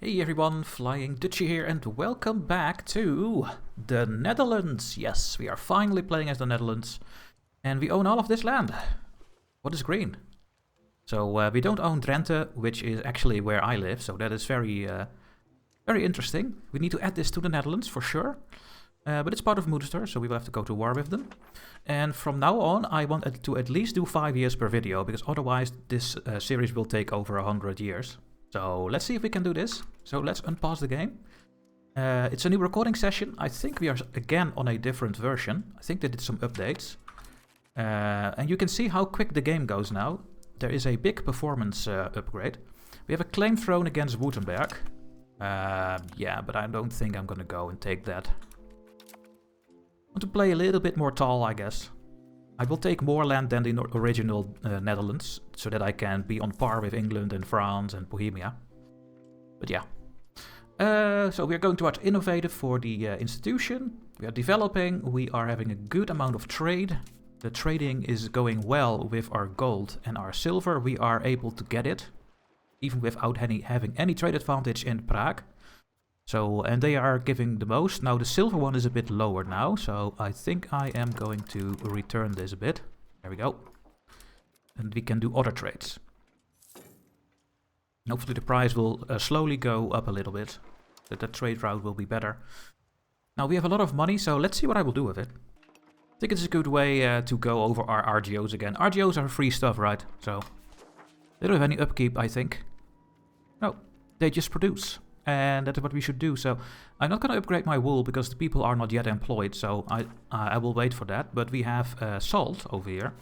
Hey everyone, FlyingDutchy here and welcome back to the Netherlands. Yes, we are finally playing as the Netherlands and we own all of this land. What is green? So we don't own Drenthe, which is actually where I live, so that is very interesting. We need to add this to the Netherlands for sure, but it's part of Munster, so we will have to go to war with them. And from now on I want to at least do 5 years per video, because otherwise this series will take over 100 years. So let's see if we can do this. So let's unpause the game. It's a new recording session. I think we are again on a different version. I think they did some updates. And you can see how quick the game goes now. There is a big performance upgrade. We have a claim throne against Württemberg. Yeah, but I don't think I'm gonna go and take that. I want to play a little bit more tall, I guess. I will take more land than the original Netherlands, so that I can be on par with England and France and Bohemia. But yeah. So we're going towards innovative for the institution. We are developing, we are having a good amount of trade. The trading is going well with our gold and our silver. We are able to get it, even without having any trade advantage in Prague. So, and they are giving the most. Now the silver one is a bit lower now, so I think I am going to return this a bit. There we go. And we can do other trades. And hopefully the price will slowly go up a little bit, that the trade route will be better. Now we have a lot of money, so let's see what I will do with it. I think it's a good way to go over our RGOs again. RGOs are free stuff, right? So they don't have any upkeep, I think. No, they just produce. And that's what we should do. So I'm not going to upgrade my wool because the people are not yet employed. So I will wait for that. But we have salt over here.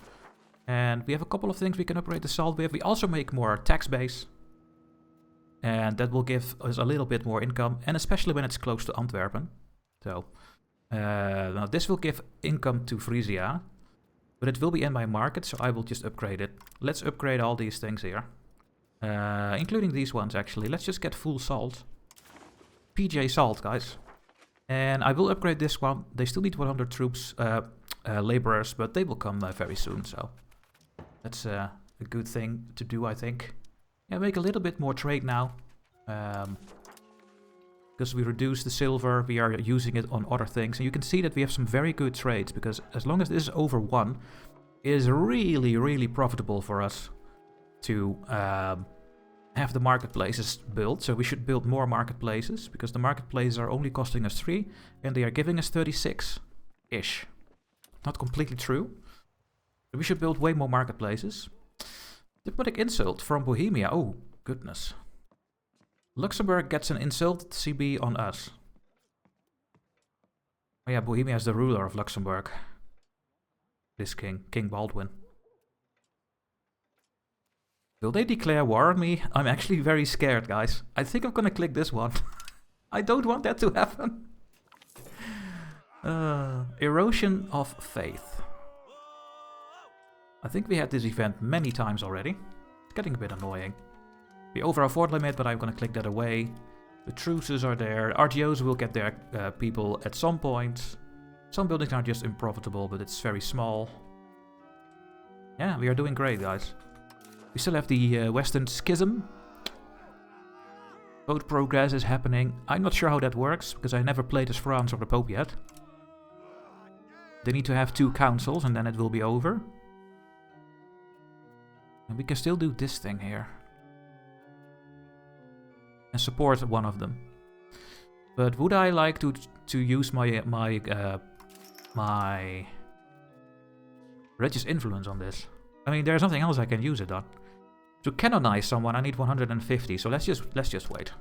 And we have a couple of things we can upgrade the salt with. We also make more tax base. And that will give us a little bit more income. And especially when it's close to Antwerpen. So now this will give income to Frisia. But it will be in my market. So I will just upgrade it. Let's upgrade all these things here. Including these ones actually. Let's just get full salt. PJ salt, guys. And I will upgrade this one. They still need 100 troops, laborers, but they will come very soon, so that's a good thing to do, I think. Yeah, make a little bit more trade now. Because we reduce the silver, we are using it on other things. And you can see that we have some very good trades, because as long as this is over 1, it is really, really profitable for us to have the marketplaces built. So we should build more marketplaces, because the marketplaces are only costing us 3 and they are giving us 36-ish. Not completely true. So we should build way more marketplaces. Diplomatic insult from Bohemia. Oh, goodness. Luxembourg gets an insulted CB on us. Oh yeah, Bohemia is the ruler of Luxembourg. This king, King Baldwin. Will they declare war on me? I'm actually very scared, guys. I think I'm gonna click this one. I don't want that to happen. Erosion of faith. I think we had this event many times already. It's getting a bit annoying. We over our fort limit, but I'm gonna click that away. The truces are there. RGOs will get their people at some point. Some buildings are just unprofitable, but it's very small. Yeah, we are doing great, guys. We still have the Western Schism. Vote progress is happening. I'm not sure how that works, because I never played as France or the Pope yet. They need to have 2 councils, and then it will be over. And we can still do this thing here. And support one of them. But would I like to use my religious influence on this? I mean, there's nothing else I can use it on. To canonize someone, I need 150, so let's just wait.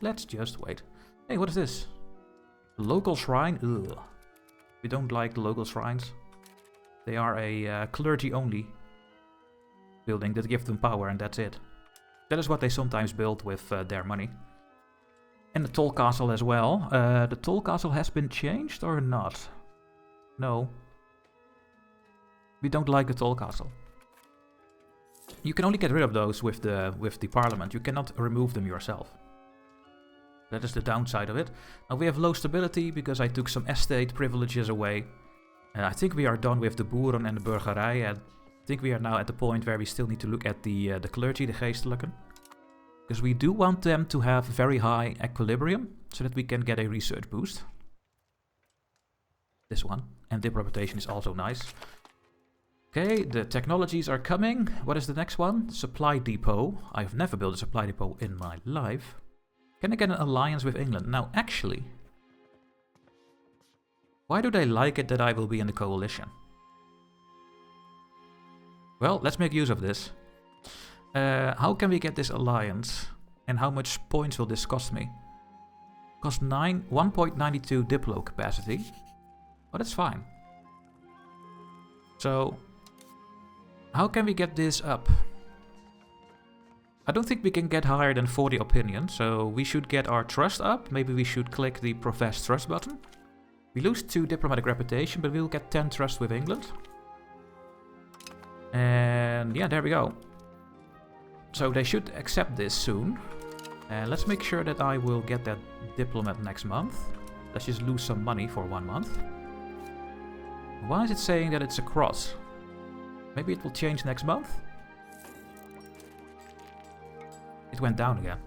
Let's just wait. Hey, what is this? Local shrine? Ugh. We don't like the local shrines. They are a clergy-only building that give them power, and that's it. That is what they sometimes build with their money. And the toll castle as well. The toll castle has been changed or not? No. We don't like the toll castle. You can only get rid of those with the parliament. You cannot remove them yourself. That is the downside of it. Now we have low stability because I took some estate privileges away. I think we are done with the boeren and the burgerij. I think we are now at the point where we still need to look at the clergy, the geestelijken. Because we do want them to have very high equilibrium, so that we can get a research boost. This one. And dip reputation is also nice. Okay, the technologies are coming. What is the next one? Supply depot. I've never built a supply depot in my life. Can I get an alliance with England? Now, actually, why do they like it that I will be in the coalition? Well, let's make use of this. How can we get this alliance? And how much points will this cost me? Cost 1.92 diplo capacity. Oh, that's fine. So, how can we get this up? I don't think we can get higher than 40 opinion, so we should get our trust up. Maybe we should click the profess trust button. We lose 2 diplomatic reputation, but we'll get 10 trust with England. And yeah, there we go. So they should accept this soon. And let's make sure that I will get that diplomat next month. Let's just lose some money for 1 month. Why is it saying that it's a cross? Maybe it will change next month? It went down again.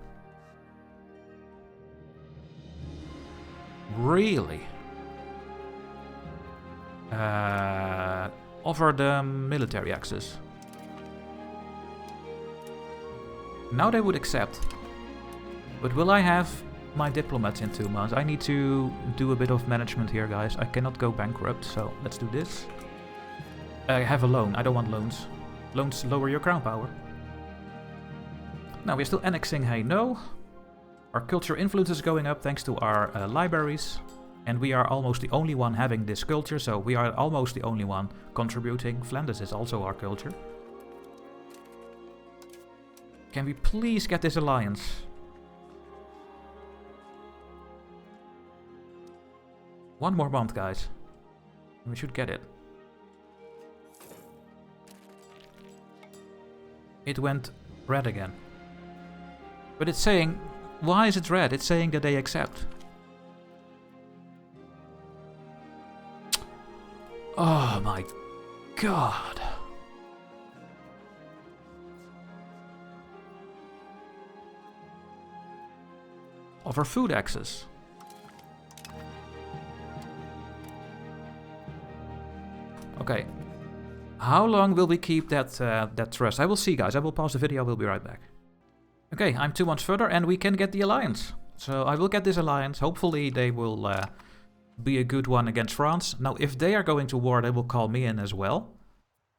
Really? Offer them military access. Now they would accept. But will I have my diplomats in 2 months? I need to do a bit of management here, guys. I cannot go bankrupt, so let's do this. I have a loan. I don't want loans. Loans lower your crown power. Now we're still annexing Hainaut. Our culture influence is going up thanks to our libraries. And we are almost the only one having this culture, so we are almost the only one contributing. Flanders is also our culture. Can we please get this alliance? One more month, guys. We should get it. It went red again. But it's saying... Why is it red? It's saying that they accept. Oh my god. Offer food access. Okay. How long will we keep that that trust? I will see, guys. I will pause the video. I will be right back. Okay, I'm 2 months further and we can get the alliance. So I will get this alliance. Hopefully they will be a good one against France. Now, if they are going to war, they will call me in as well.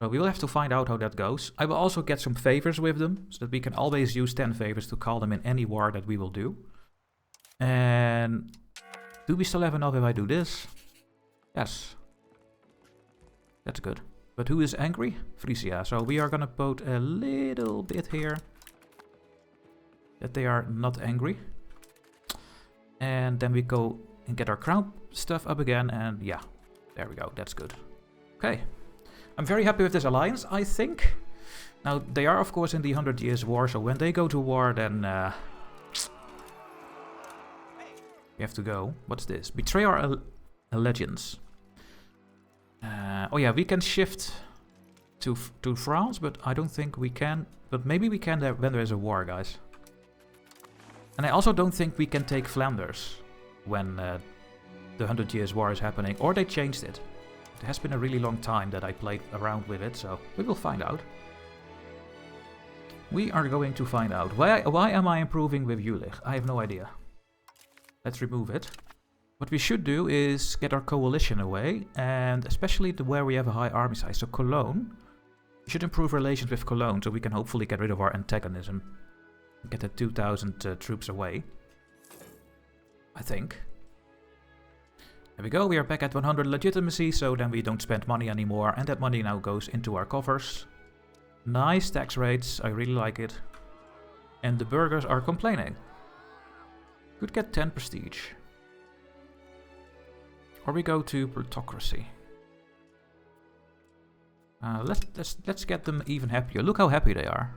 So we will have to find out how that goes. I will also get some favors with them, so that we can always use 10 favors to call them in any war that we will do. And do we still have enough if I do this? Yes. That's good. But who is angry? Frisia. So we are gonna vote a little bit here. That they are not angry. And then we go and get our crown stuff up again. And yeah, there we go. That's good. Okay. I'm very happy with this alliance, I think. Now, they are, of course, in the 100 Years' War. So when they go to war, then... we have to go. What's this? Betray our allegiance. Oh yeah, we can shift to France, but I don't think we can. But maybe we can when there is a war, guys. And I also don't think we can take Flanders when the 100 Years' War is happening. Or they changed it. It has been a really long time that I played around with it, so we will find out. We are going to find out. Why am I improving with Jülich? I have no idea. Let's remove it. What we should do is get our coalition away, and especially where we have a high army size. So Cologne. We should improve relations with Cologne, so we can hopefully get rid of our antagonism. Get the 2,000 troops away. I think. There we go, we are back at 100 legitimacy, so then we don't spend money anymore, and that money now goes into our coffers. Nice tax rates, I really like it. And the burghers are complaining. Could get 10 prestige. Or we go to plutocracy. Let's get them even happier. Look how happy they are.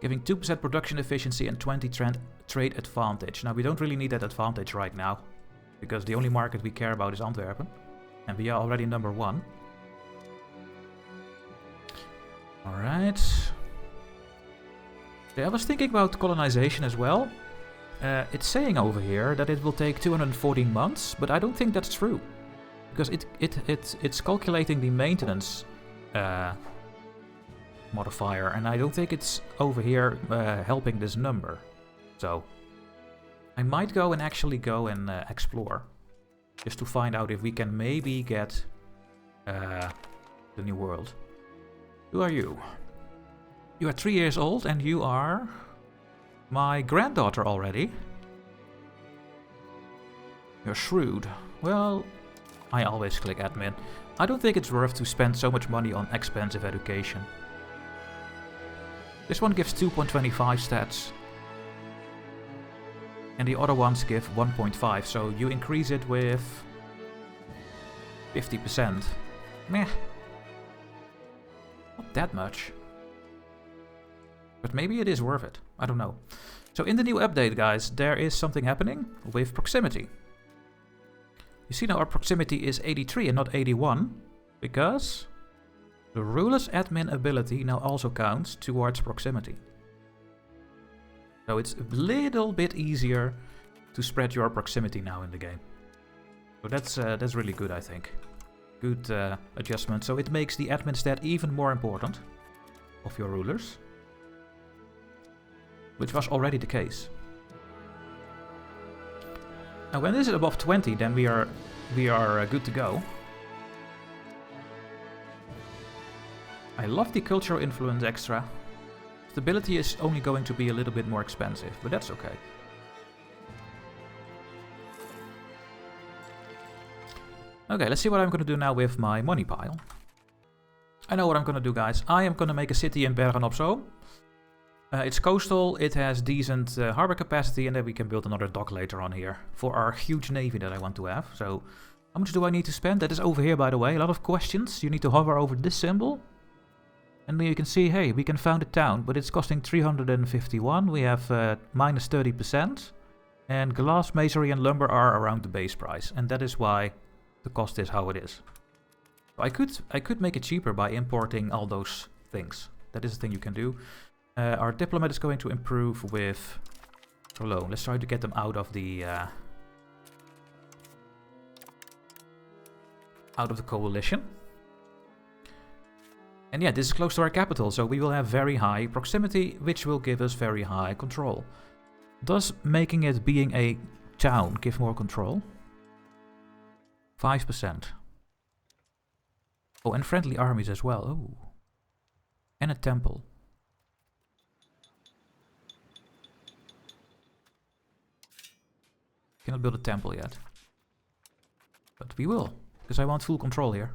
Giving 2% production efficiency and 20 trade advantage. Now we don't really need that advantage right now, because the only market we care about is Antwerpen. And we are already number 1. Alright. Yeah, I was thinking about colonization as well. It's saying over here that it will take 214 months, but I don't think that's true. Because it's calculating the maintenance modifier, and I don't think it's over here helping this number. So I might go and actually go and explore, just to find out if we can maybe get the new world. Who are you? You are 3 years old and you are my granddaughter already. You're shrewd. Well, I always click admin. I don't think it's worth to spend so much money on expensive education. This one gives 2.25 stats. And the other ones give 1.5, so you increase it with 50%. Meh. Not that much. But maybe it is worth it. I don't know. So in the new update, guys, there is something happening with proximity. You see now our proximity is 83 and not 81, because the ruler's admin ability now also counts towards proximity. So it's a little bit easier to spread your proximity now in the game. So that's really good, I think. Good adjustment. So it makes the admin stat even more important of your rulers, which was already the case. Now when this is above 20, then we are good to go. I love the cultural influence extra. Stability is only going to be a little bit more expensive, but that's okay. Okay, let's see what I'm going to do now with my money pile. I know what I'm going to do, guys. I am going to make a city in Bergen-op-Zoom. It's coastal, it has decent harbor capacity, and then we can build another dock later on here for our huge navy that I want to have. So, how much do I need to spend? That is over here, by the way. A lot of questions. You need to hover over this symbol. And then you can see, hey, we can found a town, but it's costing 351. We have minus 30%. And glass, masonry, and lumber are around the base price. And that is why the cost is how it is. So I could make it cheaper by importing all those things. That is a thing you can do. Our diplomat is going to improve with Cologne. Let's try to get them out of the coalition. And yeah, this is close to our capital, so we will have very high proximity, which will give us very high control. Does making it being a town give more control? 5%. Oh, and friendly armies as well. Oh, and a temple. Cannot build a temple yet, but we will, because I want full control here.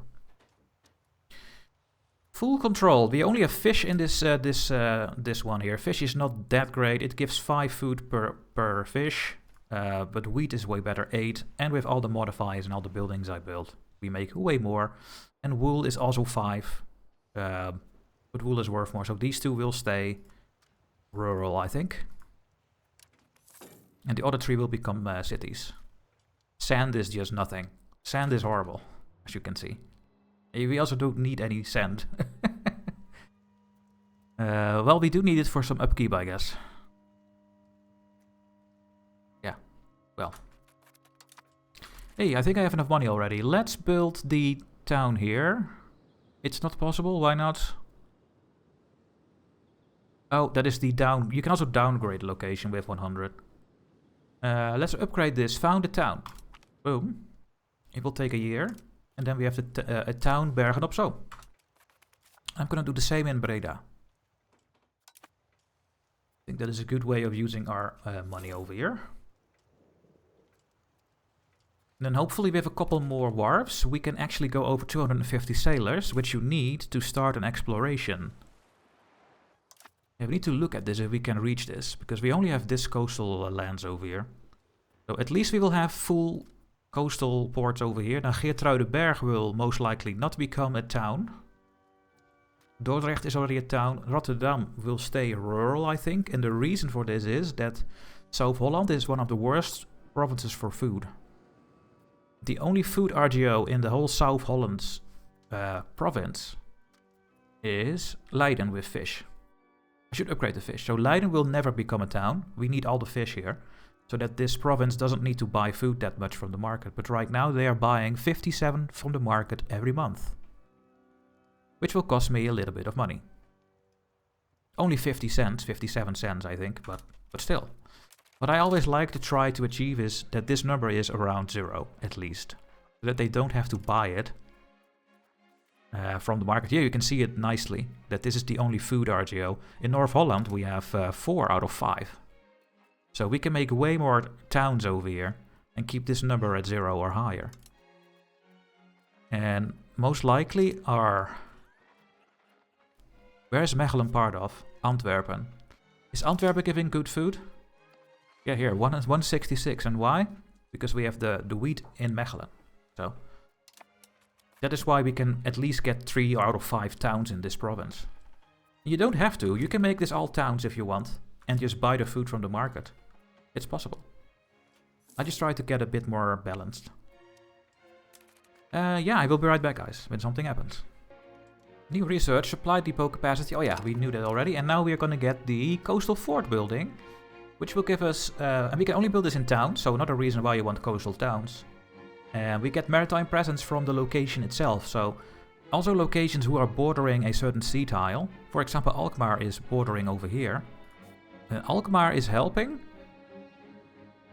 Full control. We only have fish in this this one here. Fish is not that great. It gives 5 food per fish, but wheat is way better, 8. And with all the modifiers and all the buildings I built, we make way more. And wool is also 5, but wool is worth more. So these two will stay rural, I think. And the other 3 will become cities. Sand is just nothing. Sand is horrible, as you can see. We also don't need any sand. Well, we do need it for some upkeep, I guess. Yeah, well. Hey, I think I have enough money already. Let's build the town here. It's not possible, why not? Oh, that is the down... You can also downgrade the location with 100. Let's upgrade this. Found a town. Boom. It will take a year. And then we have a town Bergen-op-Zoom. I'm going to do the same in Breda. I think that is a good way of using our money over here. And then hopefully with a couple more wharves, we can actually go over 250 sailors, which you need to start an exploration. Yeah, we need to look at this if we can reach this, because we only have this coastal lands over here. So at least we will have full coastal ports over here. Now Geertruidenberg will most likely not become a town. Dordrecht is already a town. Rotterdam will stay rural, I think. And the reason for this is that South Holland is one of the worst provinces for food. The only food RGO in the whole South Holland province is Leiden with fish. I should upgrade the fish. So Leiden will never become a town. We need all the fish here. So that this province doesn't need to buy food that much from the market. But right now they are buying 57 from the market every month. Which will cost me a little bit of money. Only 50 cents, 57 cents I think, but still. What I always like to try to achieve is that this number is around 0, at least. So that they don't have to buy it from the market. Here you can see it nicely, that this is the only food RGO. In North Holland we have 4 out of 5. So we can make way more towns over here and keep this number at 0 or higher. And most likely our... Where is Mechelen part of? Antwerpen. Is Antwerpen giving good food? Yeah, here, 166. And why? Because we have the wheat in Mechelen. So that is why we can at least get 3 out of 5 towns in this province. You don't have to. You can make this all towns if you want. And just buy the food from the market. It's possible. I just try to get a bit more balanced. Yeah, I will be right back, guys, when something happens. New research, supply depot capacity. Oh yeah, we knew that already. And now we are going to get the coastal fort building. Which will give us... and we can only build this in towns, so not a reason why you want coastal towns. And we get maritime presence from the location itself. So also locations who are bordering a certain sea tile. For example, Alkmaar is bordering over here. Alkmaar is helping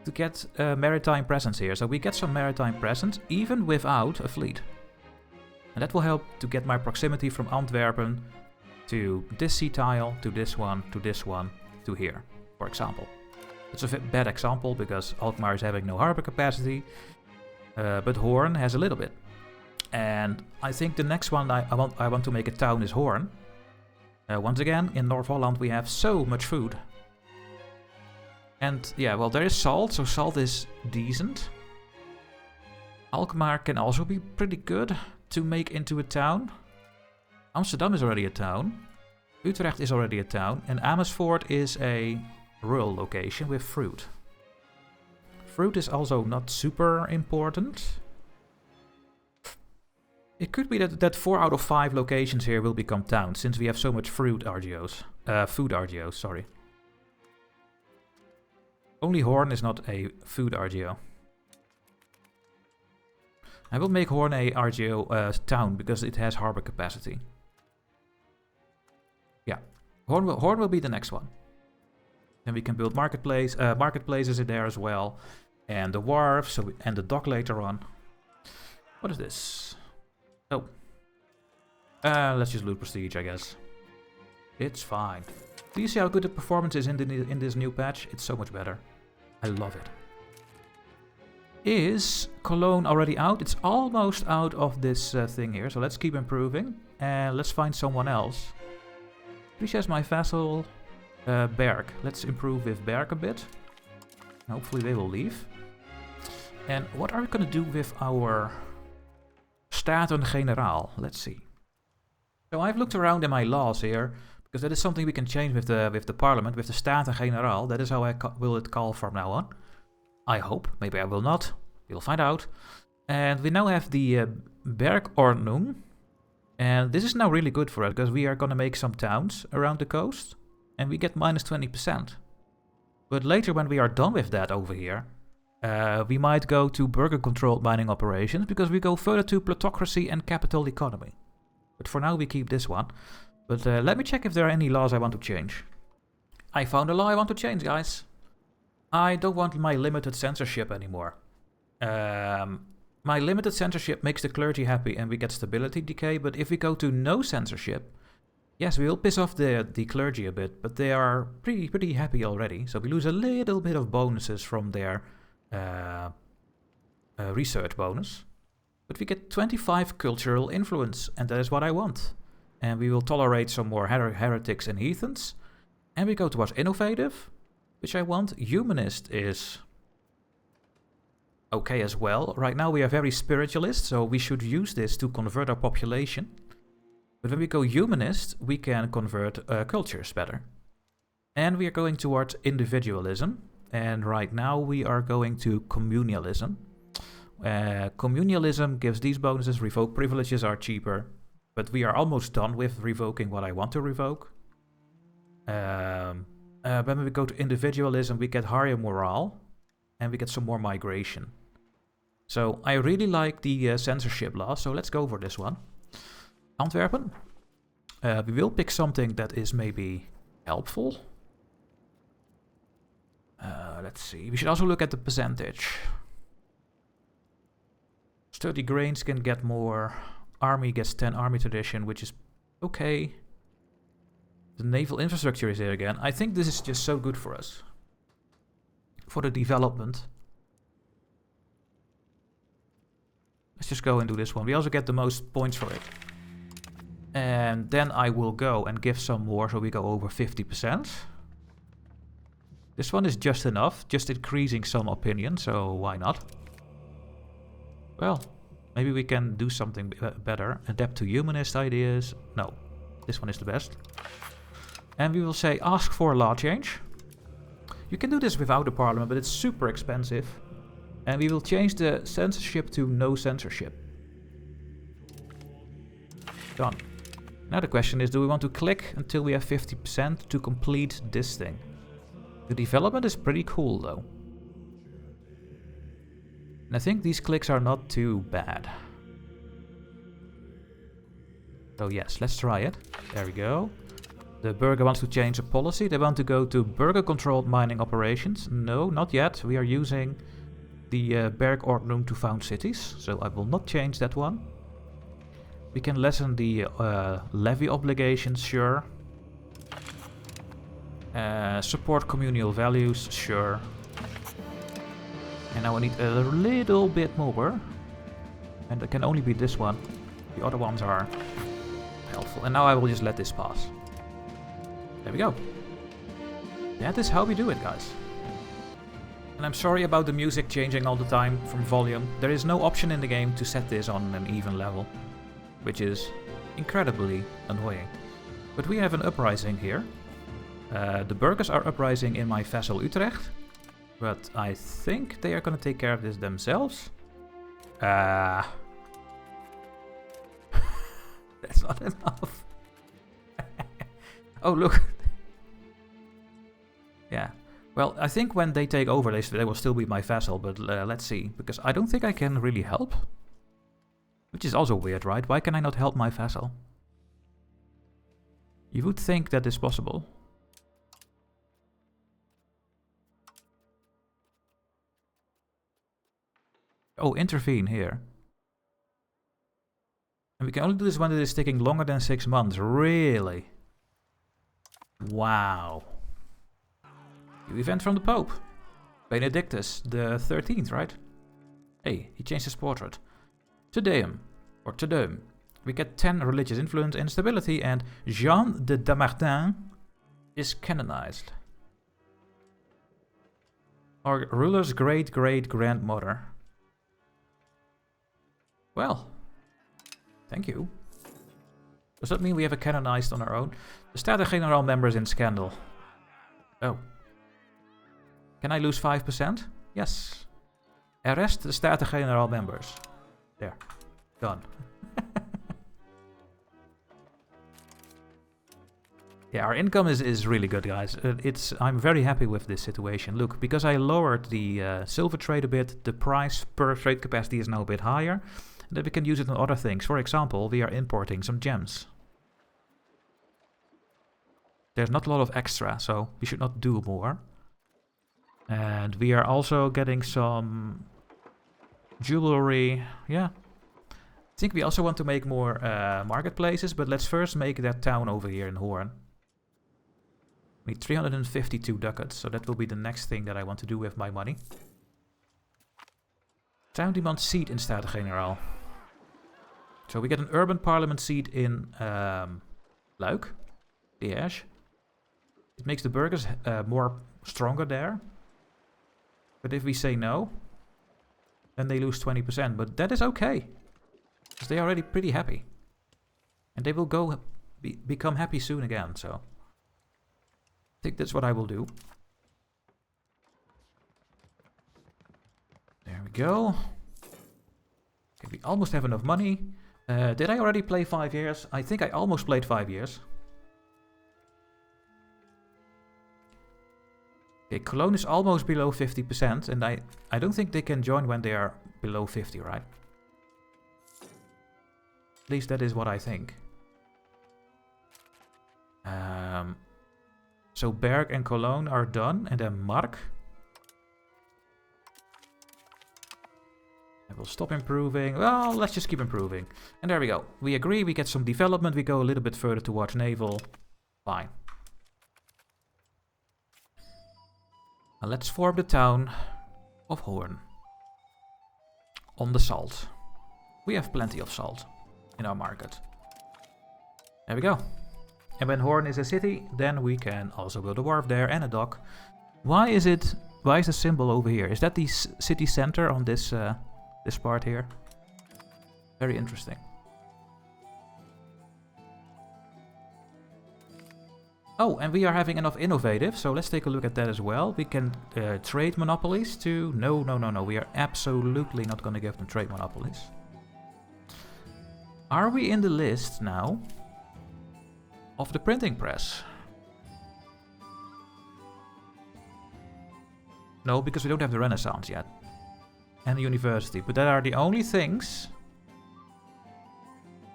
to get maritime presence here. So we get some maritime presence even without a fleet. And that will help to get my proximity from Antwerpen to this sea tile, to this one, to here, for example. It's a bad example because Alkmaar is having no harbor capacity, but Hoorn has a little bit. And I think the next one I want to make a town is Hoorn. Once again, in North Holland we have so much food. And yeah, well, there is salt, so salt is decent. Alkmaar can also be pretty good to make into a town. Amsterdam is already a town. Utrecht is already a town. And Amersfoort is a rural location with fruit. Fruit is also not super important. It could be that 4 out of 5 locations here will become towns, since we have so much fruit RGOs. Food RGOs, sorry. Only Hoorn is not a food RGO. I will make Hoorn a RGO town because it has harbor capacity. Yeah, Hoorn will be the next one. Then we can build marketplaces in there as well, and the wharf, and the dock later on. What is this? Oh, let's just loot prestige, I guess. It's fine. Do you see how good the performance is in this new patch? It's so much better. I love it. Is Cologne already out? It's almost out of this thing here, so let's keep improving. And let's find someone else. Please has my vassal, Berg. Let's improve with Berg a bit. Hopefully they will leave. And what are we going to do with our Staten-Generaal? Let's see. So I've looked around in my laws here, because that is something we can change with the parliament, with the Staten-Generaal. That is how I will it call from now on. I hope. Maybe I will not. We'll find out. And we now have the Bergordnung. And this is now really good for us, because we are going to make some towns around the coast. And we get minus 20%. But later when we are done with that over here, we might go to burger-controlled mining operations, because we go further to plutocracy and capital economy. But for now we keep this one. But let me check if there are any laws I want to change. I found a law I want to change, guys. I don't want my limited censorship anymore. My limited censorship makes the clergy happy and we get stability decay, but if we go to no censorship, yes, we will piss off the clergy a bit, but they are pretty happy already, so we lose a little bit of bonuses from their research bonus. But we get 25 cultural influence, and that is what I want. And we will tolerate some more heretics and heathens. And we go towards innovative, which I want. Humanist is okay as well. Right now we are very spiritualist, so we should use this to convert our population. But when we go humanist, we can convert cultures better. And we are going towards individualism. And right now we are going to communalism. Communalism gives these bonuses. Revoke privileges are cheaper. But we are almost done with revoking what I want to revoke. When we go to individualism, we get higher morale. And we get some more migration. So I really like the censorship law, so let's go for this one. Antwerpen. We will pick something that is maybe helpful. Let's see. We should also look at the percentage. Sturdy grains can get more. Army gets 10 army tradition, which is okay. The naval infrastructure is there again. I think this is just so good for us. For the development. Let's just go and do this one. We also get the most points for it. And then I will go and give some more, so we go over 50%. This one is just enough, just increasing some opinion, so why not? Well, maybe we can do something better. Adapt to humanist ideas. No, this one is the best. And we will say ask for a law change. You can do this without a parliament, but it's super expensive. And we will change the censorship to no censorship. Done. Now the question is, do we want to click until we have 50% to complete this thing? The development is pretty cool though. And I think these clicks are not too bad. So yes, let's try it. There we go. The burger wants to change the policy. They want to go to burger-controlled mining operations. No, not yet. We are using the Bergordnung to found cities, so I will not change that one. We can lessen the levy obligations, sure. Support communal values, sure. And now I need a little bit more. And it can only be this one. The other ones are helpful. And now I will just let this pass. There we go. That is how we do it, guys. And I'm sorry about the music changing all the time from volume. There is no option in the game to set this on an even level, which is incredibly annoying. But we have an uprising here. The burghers are uprising in my vassal Utrecht, but I think they are going to take care of this themselves. That's not enough. Oh, look. Yeah. Well, I think when they take over, they will still be my vassal, but let's see. Because I don't think I can really help. Which is also weird, right? Why can I not help my vassal? You would think that is possible. Oh, intervene here. And we can only do this when it is taking longer than 6 months. Really? Wow. New event from the Pope. Benedictus the 13th, right? Hey, he changed his portrait. Te Deum, or Te Deum. We get 10 religious influence and stability, and Jean de Damartin is canonized. Our ruler's great-great-grandmother. Well, thank you. Does that mean we have a canonized on our own? The Staten-Generaal members in scandal. Oh. Can I lose 5%? Yes. Arrest the Staten-Generaal members. There. Done. Yeah, our income is really good, guys. I'm very happy with this situation. Look, because I lowered the silver trade a bit, the price per trade capacity is now a bit higher. And then we can use it on other things. For example, we are importing some gems. There's not a lot of extra, so we should not do more. And we are also getting some jewelry. Yeah. I think we also want to make more marketplaces, but let's first make that town over here in Hoorn. We need 352 ducats, so that will be the next thing that I want to do with my money. Town demands seat in Staten-Generaal. So we get an urban parliament seat in Luik, Liège. It makes the burghers more stronger there. But if we say no, then they lose 20%. But that is okay, because they are already pretty happy. And they will go become happy soon again, so I think that's what I will do. There we go. Okay, we almost have enough money. Did I already play 5 years? I think I almost played 5 years. Okay, Cologne is almost below 50%, and I don't think they can join when they are below 50, right? At least that is what I think. So Berg and Cologne are done, and then Mark. I will stop improving. Well, let's just keep improving. And there we go. We agree, we get some development, we go a little bit further towards naval. Fine. Now let's form the town of Hoorn. On the salt. We have plenty of salt in our market. There we go. And when Hoorn is a city, then we can also build a wharf there and a dock. Why is the symbol over here? Is that the city center on this this part here? Very interesting. Oh, and we are having enough innovative, so let's take a look at that as well. We can trade monopolies to... No. We are absolutely not going to give them trade monopolies. Are we in the list now of the printing press? No, because we don't have the Renaissance yet. And the university. But that are the only things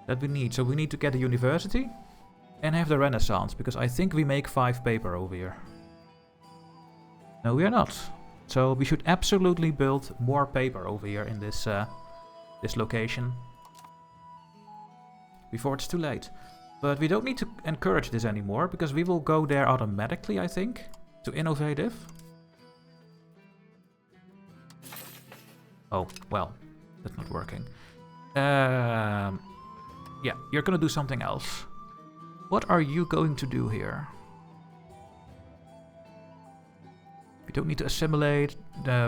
that we need. So we need to get the university and have the Renaissance, because I think we make 5 paper over here. No, we are not. So we should absolutely build more paper over here in this this location before it's too late. But we don't need to encourage this anymore, because we will go there automatically, I think, to innovative. Oh, well, that's not working. Yeah, you're gonna do something else. What are you going to do here? We don't need to assimilate.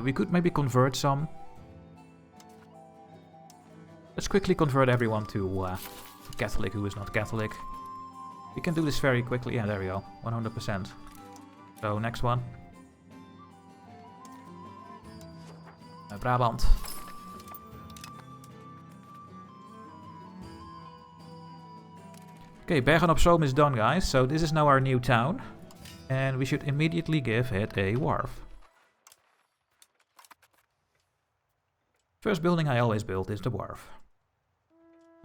We could maybe convert some. Let's quickly convert everyone to Catholic who is not Catholic. We can do this very quickly. Yeah, there we go. 100%. So, next one. Brabant. Okay, Bergen op Zoom is done, guys. So this is now our new town. And we should immediately give it a wharf. First building I always build is the wharf.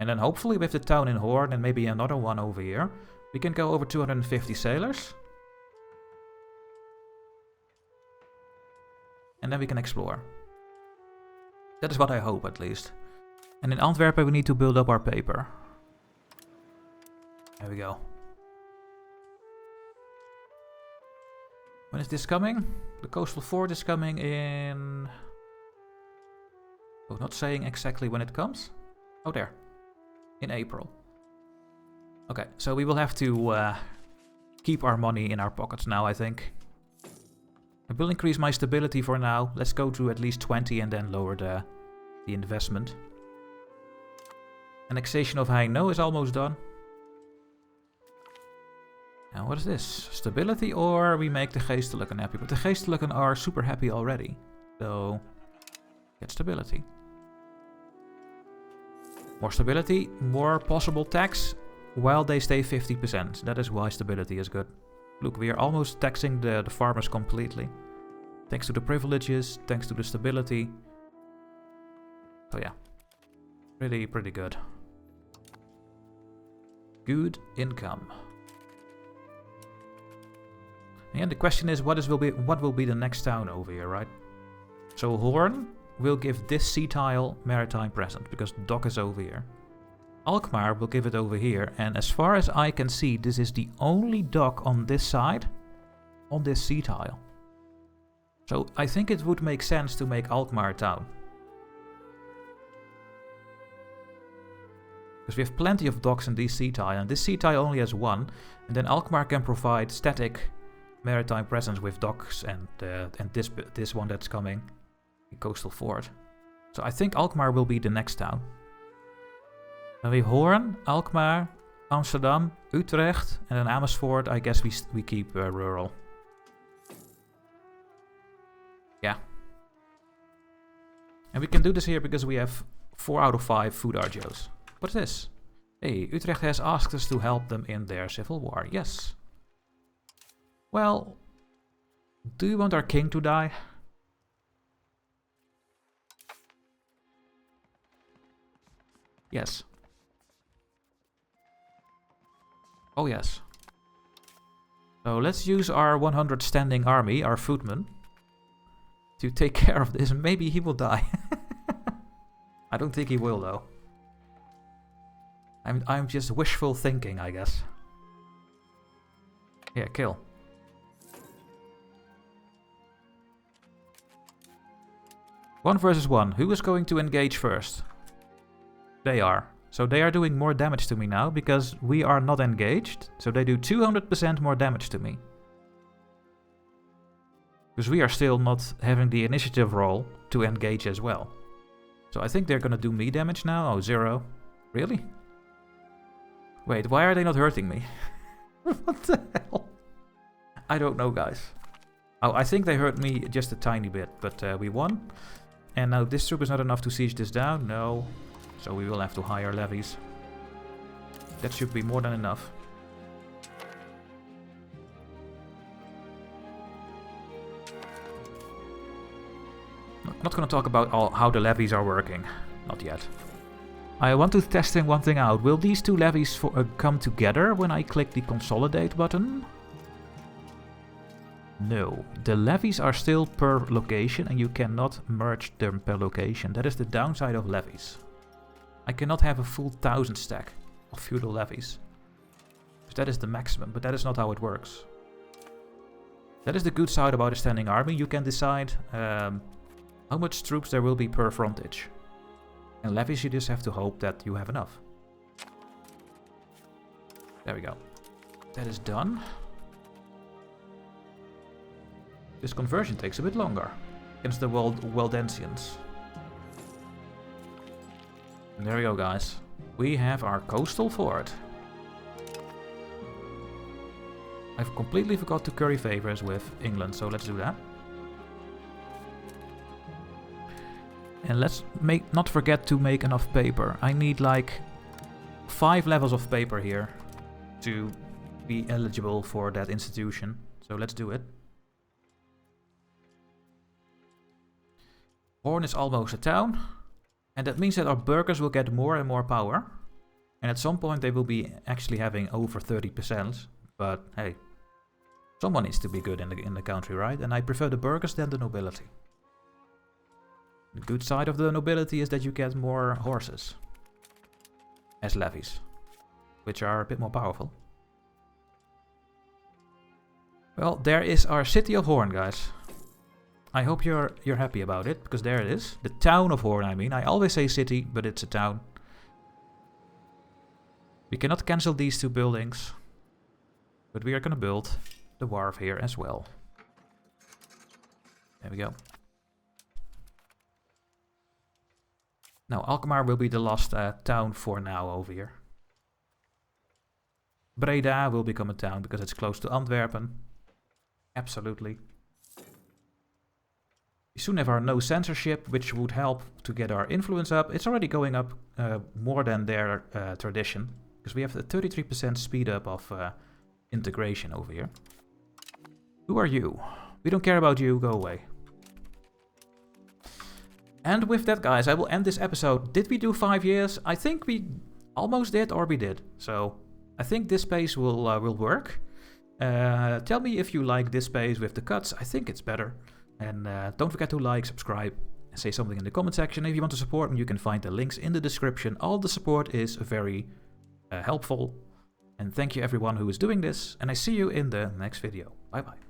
And then hopefully with the town in Hoorn and maybe another one over here, we can go over 250 sailors. And then we can explore. That is what I hope, at least. And in Antwerp we need to build up our paper. There we go. When is this coming? The coastal fort is coming in... Oh, not saying exactly when it comes. Oh, there. In April. Okay, so we will have to keep our money in our pockets now, I think. I will increase my stability for now. Let's go to at least 20 and then lower the investment. Annexation of Heino is almost done. Now what is this? Stability, or we make the Geestelijken happy? But the Geestelijken are super happy already. So, get stability. More stability, more possible tax, while they stay 50%. That is why stability is good. Look, we are almost taxing the farmers completely. Thanks to the privileges, thanks to the stability. So yeah, pretty good. Good income. And the question is, what will be the next town over here, right? So Hoorn will give this sea tile maritime present, because the dock is over here. Alkmaar will give it over here, and as far as I can see, this is the only dock on this side, on this sea tile. So I think it would make sense to make Alkmaar a town. Because we have plenty of docks in this sea tile, and this sea tile only has one, and then Alkmaar can provide static maritime presence with docks and this one that's coming, the coastal fort. So I think Alkmaar will be the next town. Then we have Hoorn, Alkmaar, Amsterdam, Utrecht, and then Amersfoort. I guess we keep rural. Yeah. And we can do this here because we have 4 out of 5 food RGOs. What is this? Hey, Utrecht has asked us to help them in their civil war. Yes. Well, Do you want our king to die? Yes. Oh yes. So let's use our 100 standing army, our footmen, to take care of this. Maybe he will die. I don't think he will though. I'm just wishful thinking, I guess. Yeah, kill. One versus one. Who is going to engage first? They are. So they are doing more damage to me now because we are not engaged. So they do 200% more damage to me. Because we are still not having the initiative roll to engage as well. So I think they're gonna do me damage now. Oh, 0. Really? Wait, why are they not hurting me? What the hell? I don't know, guys. Oh, I think they hurt me just a tiny bit, but we won. And now this troop is not enough to siege this down. No. So we will have to hire levies. That should be more than enough. Not gonna talk about how the levies are working. Not yet. I want to test one thing out. Will these two levies come together when I click the consolidate button? No. The levies are still per location and you cannot merge them per location. That is the downside of levies. I cannot have a full 1000 stack of feudal levies. That is the maximum, but that is not how it works. That is the good side about a standing army. You can decide how much troops there will be per frontage. And levies, you just have to hope that you have enough. There we go. That is done. This conversion takes a bit longer against the Waldensians. And there we go, guys. We have our coastal fort. I've completely forgot to curry favors with England, so let's do that. And let's not forget to make enough paper. I need like 5 levels of paper here to be eligible for that institution. So let's do it. Horn is almost a town. And that means that our burghers will get more and more power. And at some point they will be actually having over 30%. But hey, someone needs to be good in the country, right? And I prefer the burghers than the nobility. The good side of the nobility is that you get more horses as levies, which are a bit more powerful. Well, there is our city of Horn, guys. I hope you're happy about it, because there it is. The town of Horn, I mean. I always say city, but it's a town. We cannot cancel these 2 buildings, but we are going to build the wharf here as well. There we go. Now, Alkmaar will be the last town for now over here. Breda will become a town because it's close to Antwerpen. Absolutely. We soon have our no censorship, which would help to get our influence up. It's already going up more than their tradition, because we have a 33% speed up of integration over here. Who are you? We don't care about you, go away. And with that, guys, I will end this episode. Did we do 5 years? I think we almost did, or we did. So I think this pace will work. Tell me if you like this pace with the cuts. I think it's better. And don't forget to like, subscribe, and say something in the comment section. If you want to support me, you can find the links in the description. All the support is very helpful. And thank you everyone who is doing this. And I see you in the next video. Bye bye.